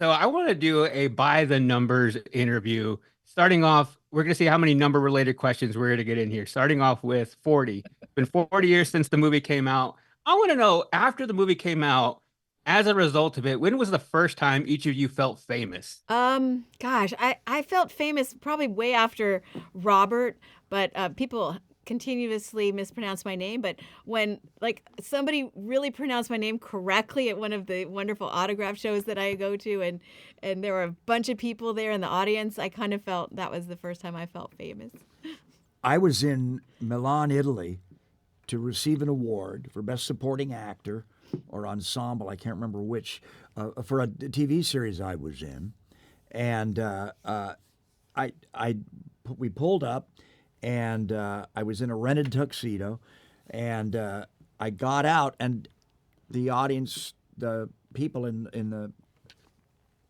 So I want to do a by the numbers interview. Starting off, we're going to see how many number related questions we're going to get in here. Starting off with 40. It's been 40 years since the movie came out. I want to know after the movie came out, as a result of it, when was the first time each of you felt famous? I felt famous probably way after Robert, but people continuously mispronounce my name. But when like somebody really pronounced my name correctly at one of the wonderful autograph shows that I go to, and there were a bunch of people there in the audience, I kind of felt that was the first time I felt famous. I was in Milan, Italy, to receive an award for Best Supporting Actor or Ensemble. I can't remember which, for a TV series I was in. And I, we pulled up, and I was in a rented tuxedo, and I got out, and the audience, the people in the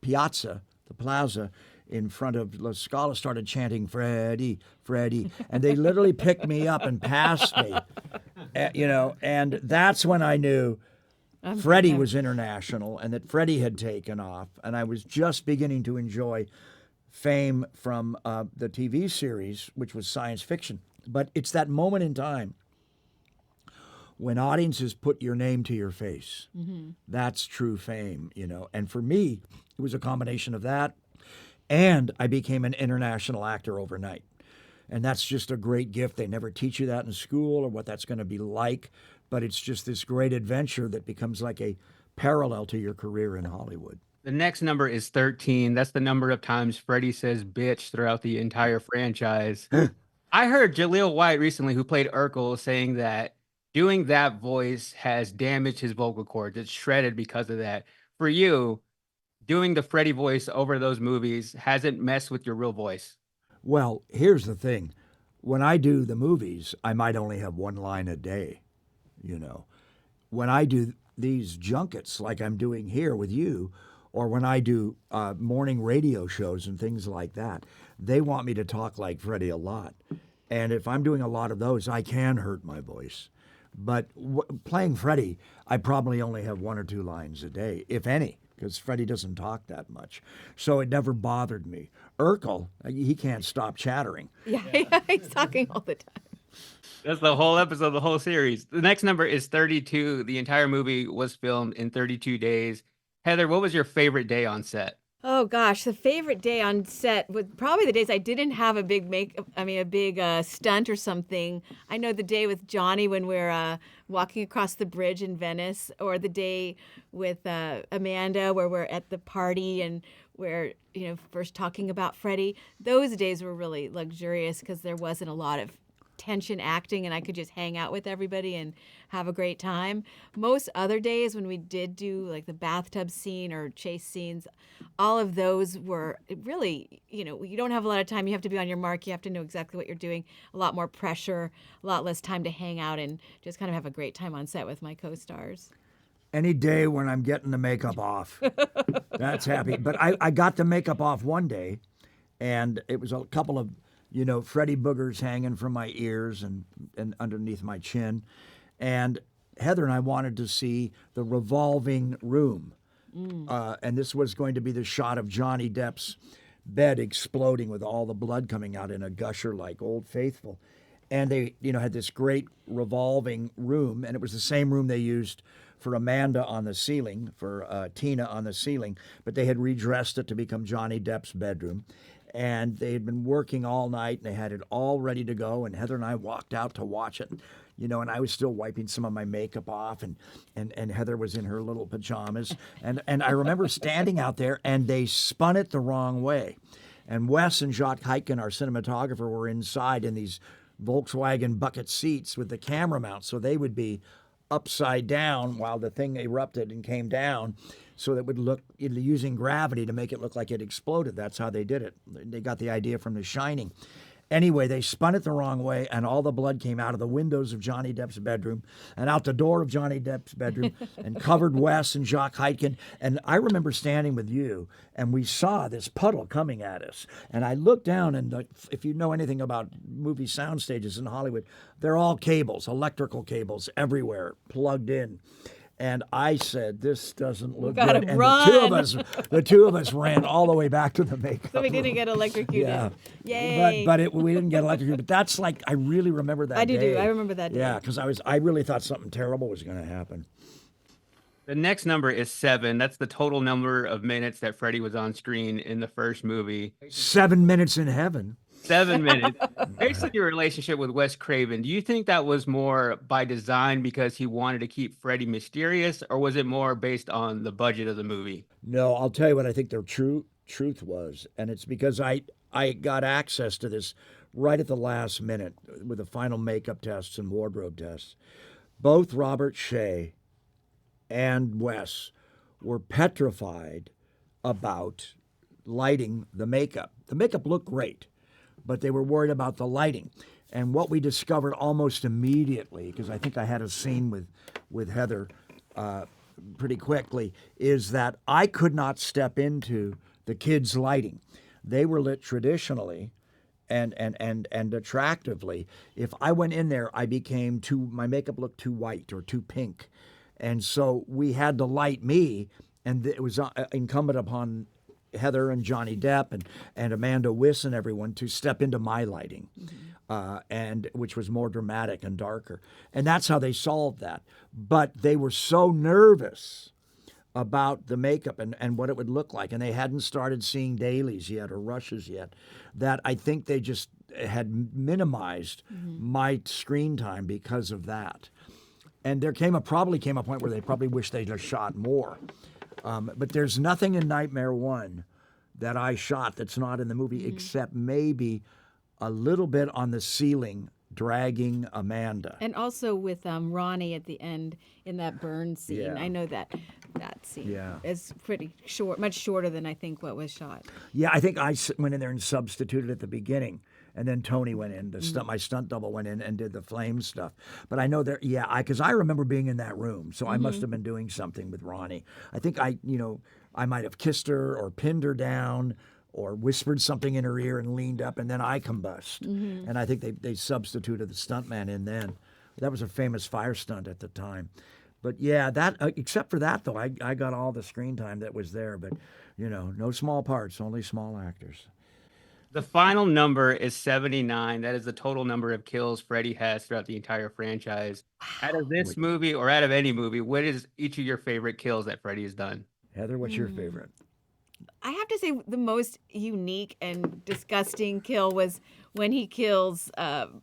piazza, the plaza in front of La Scala started chanting Freddy, Freddy, and they literally picked me up and passed me, and that's when I knew Freddie was international and that Freddie had taken off, and I was just beginning to enjoy fame from the TV series, which was science fiction. But it's that moment in time when audiences put your name to your face. Mm-hmm. That's true fame. And for me, it was a combination of that, and I became an international actor overnight. And that's just a great gift. They never teach you that in school or what that's going to be like, but it's just this great adventure that becomes like a parallel to your career in Hollywood. The next number is 13. That's the number of times Freddy says bitch throughout the entire franchise. I heard Jaleel White recently, who played Urkel, saying that doing that voice has damaged his vocal cords. It's shredded because of that. For you, doing the Freddy voice over those movies hasn't messed with your real voice. Well, here's the thing. When I do the movies, I might only have one line a day, you know. When I do these junkets like I'm doing here with you, or when I do morning radio shows and things like that, they want me to talk like Freddie a lot. And if I'm doing a lot of those, I can hurt my voice. But playing Freddie, I probably only have one or two lines a day, if any, because Freddie doesn't talk that much. So it never bothered me. Urkel, he can't stop chattering. Yeah, he's talking all the time. That's the whole episode, the whole series. The next number is 32. The entire movie was filmed in 32 days. Heather, what was your favorite day on set? Oh gosh, the favorite day on set was probably the days I didn't have a big a big stunt or something. I know the day with Johnny when we're walking across the bridge in Venice, or the day with Amanda where we're at the party and we're first talking about Freddie. Those days were really luxurious because there wasn't a lot of tension acting and I could just hang out with everybody and have a great time. Most other days when we did do like the bathtub scene or chase scenes, all of those were really, you don't have a lot of time. You have to be on your mark. You have to know exactly what you're doing. A lot more pressure, a lot less time to hang out and just kind of have a great time on set with my co-stars. Any day when I'm getting the makeup off, that's happy. But I got the makeup off one day, and it was a couple of Freddy boogers hanging from my ears and underneath my chin. And Heather and I wanted to see the revolving room. And this was going to be the shot of Johnny Depp's bed exploding with all the blood coming out in a gusher like Old Faithful. And they, had this great revolving room, and it was the same room they used for Amanda on the ceiling, for Tina on the ceiling, but they had redressed it to become Johnny Depp's bedroom. And they had been working all night, and they had it all ready to go. And Heather and I walked out to watch it, and I was still wiping some of my makeup off, and Heather was in her little pajamas. And I remember standing out there, and they spun it the wrong way. And Wes and Jacques Heitken, our cinematographer, were inside in these Volkswagen bucket seats with the camera mount, so they would be upside down while the thing erupted and came down, so that it would look, using gravity to make it look like it exploded. That's how they did it. They got the idea from The Shining. Anyway, they spun it the wrong way, and all the blood came out of the windows of Johnny Depp's bedroom and out the door of Johnny Depp's bedroom and covered Wes and Jacques Heitken. And I remember standing with you, and we saw this puddle coming at us. And I looked down, and if you know anything about movie sound stages in Hollywood, they're all cables, electrical cables everywhere, plugged in. And I said, "This doesn't look gotta good." And run. the two of us ran all the way back to the makeup So we didn't room. get electrocuted. Yeah, Yay. but we didn't get electrocuted. But that's like I really remember that I do day. too. I remember that day. Yeah, because I really thought something terrible was going to happen. The next number is 7. That's the total number of minutes that Freddy was on screen in the first movie. 7 minutes in heaven. 7 minutes. Based on your relationship with Wes Craven, do you think that was more by design because he wanted to keep Freddy mysterious, or was it more based on the budget of the movie? No, I'll tell you what I think the truth was, and it's because I got access to this right at the last minute with the final makeup tests and wardrobe tests. Both Robert Shea and Wes were petrified about lighting the makeup. The makeup looked great, but they were worried about the lighting. And what we discovered almost immediately, because I think I had a scene with Heather pretty quickly, is that I could not step into the kids' lighting. They were lit traditionally and attractively. If I went in there, my makeup looked too white or too pink. And so we had to light me, and it was incumbent upon Heather and Johnny Depp and Amanda Wyss and everyone to step into my lighting, and which was more dramatic and darker. And that's how they solved that. But they were so nervous about the makeup and what it would look like, and they hadn't started seeing dailies yet or rushes yet, that I think they just had minimized my screen time because of that. And there probably came a point where they probably wished they'd have shot more. But there's nothing in Nightmare 1 that I shot that's not in the movie, except maybe a little bit on the ceiling dragging Amanda. And also with Ronnie at the end in that burn scene. Yeah. I know that scene Yeah. is pretty short, much shorter than I think what was shot. Yeah, I think I went in there and substituted at the beginning. And then Tony went in, my stunt double went in and did the flame stuff. But I know because I remember being in that room, so I must have been doing something with Ronnie. I think I might have kissed her or pinned her down or whispered something in her ear and leaned up, and then I combust. And I think they substituted the stuntman in then. That was a famous fire stunt at the time. But yeah, that except for that though, I got all the screen time that was there. But no small parts, only small actors. The final number is 79. That is the total number of kills Freddy has throughout the entire franchise. Out of this movie or out of any movie, what is each of your favorite kills that Freddy has done? Heather, what's your favorite? I have to say the most unique and disgusting kill was when he kills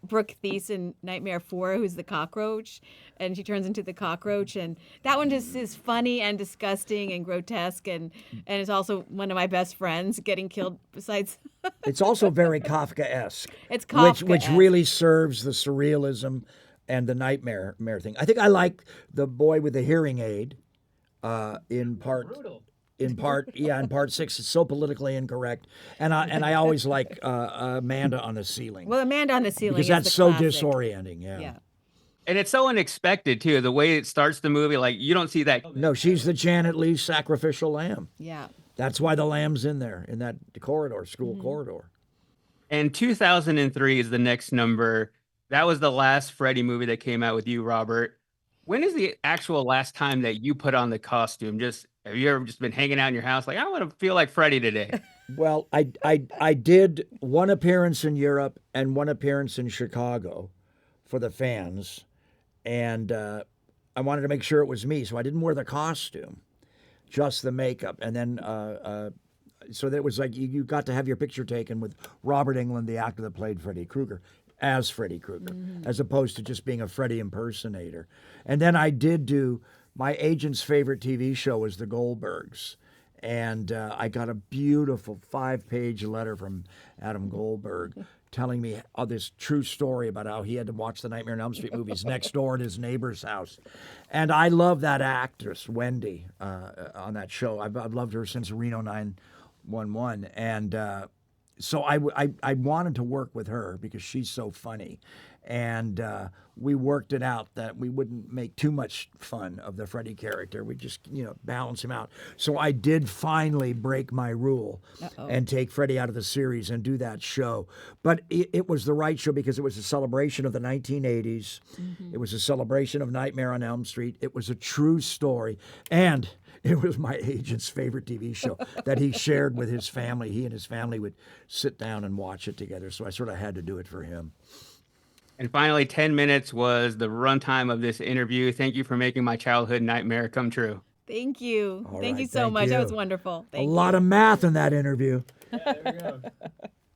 Brooke Thies in Nightmare 4, who's the cockroach, and she turns into the cockroach. And that one just is funny and disgusting and grotesque, and it's also one of my best friends getting killed besides. It's also very Kafkaesque. It's Kafkaesque. Which really serves the surrealism and the nightmare thing. I think I like the boy with the hearing aid in part. Brutal. In part 6, it's so politically incorrect, and I always like Amanda on the ceiling. Well, Amanda on the ceiling because is that's the so classic. disorienting. Yeah. And it's so unexpected too. The way it starts the movie, like you don't see that. No, she's the Janet Leigh sacrificial lamb. Yeah. That's why the lamb's in there in that school corridor. And 2003 is the next number. That was the last Freddy movie that came out with you, Robert. When is the actual last time that you put on the costume? Have you ever just been hanging out in your house like, I want to feel like Freddy today? Well, I did one appearance in Europe and one appearance in Chicago for the fans, and I wanted to make sure it was me, so I didn't wear the costume, just the makeup. And then so that was like you got to have your picture taken with Robert Englund, the actor that played Freddy Kruger, as Freddy Kruger, as opposed to just being a Freddy impersonator. And then I did do my agent's favorite TV show was The Goldbergs. And I got a beautiful 5-page letter from Adam Goldberg telling me this true story about how he had to watch the Nightmare on Elm Street movies next door at his neighbor's house. And I love that actress, Wendy, on that show. I've loved her since Reno 911. And so I wanted to work with her because she's so funny, and we worked it out that we wouldn't make too much fun of the Freddy character. We just balance him out. So I did finally break my rule and take Freddy out of the series and do that show. But it was the right show because it was a celebration of the 1980s. It was a celebration of Nightmare on Elm Street. It was a true story, and it was my agent's favorite TV show that he shared with his family. He and his family would sit down and watch it together. So I sort of had to do it for him. And finally, 10 minutes was the runtime of this interview. Thank you for making my childhood nightmare come true. Thank you. All Thank right, you so thank much. That you. was wonderful. A lot of math in that interview. Yeah, there we go.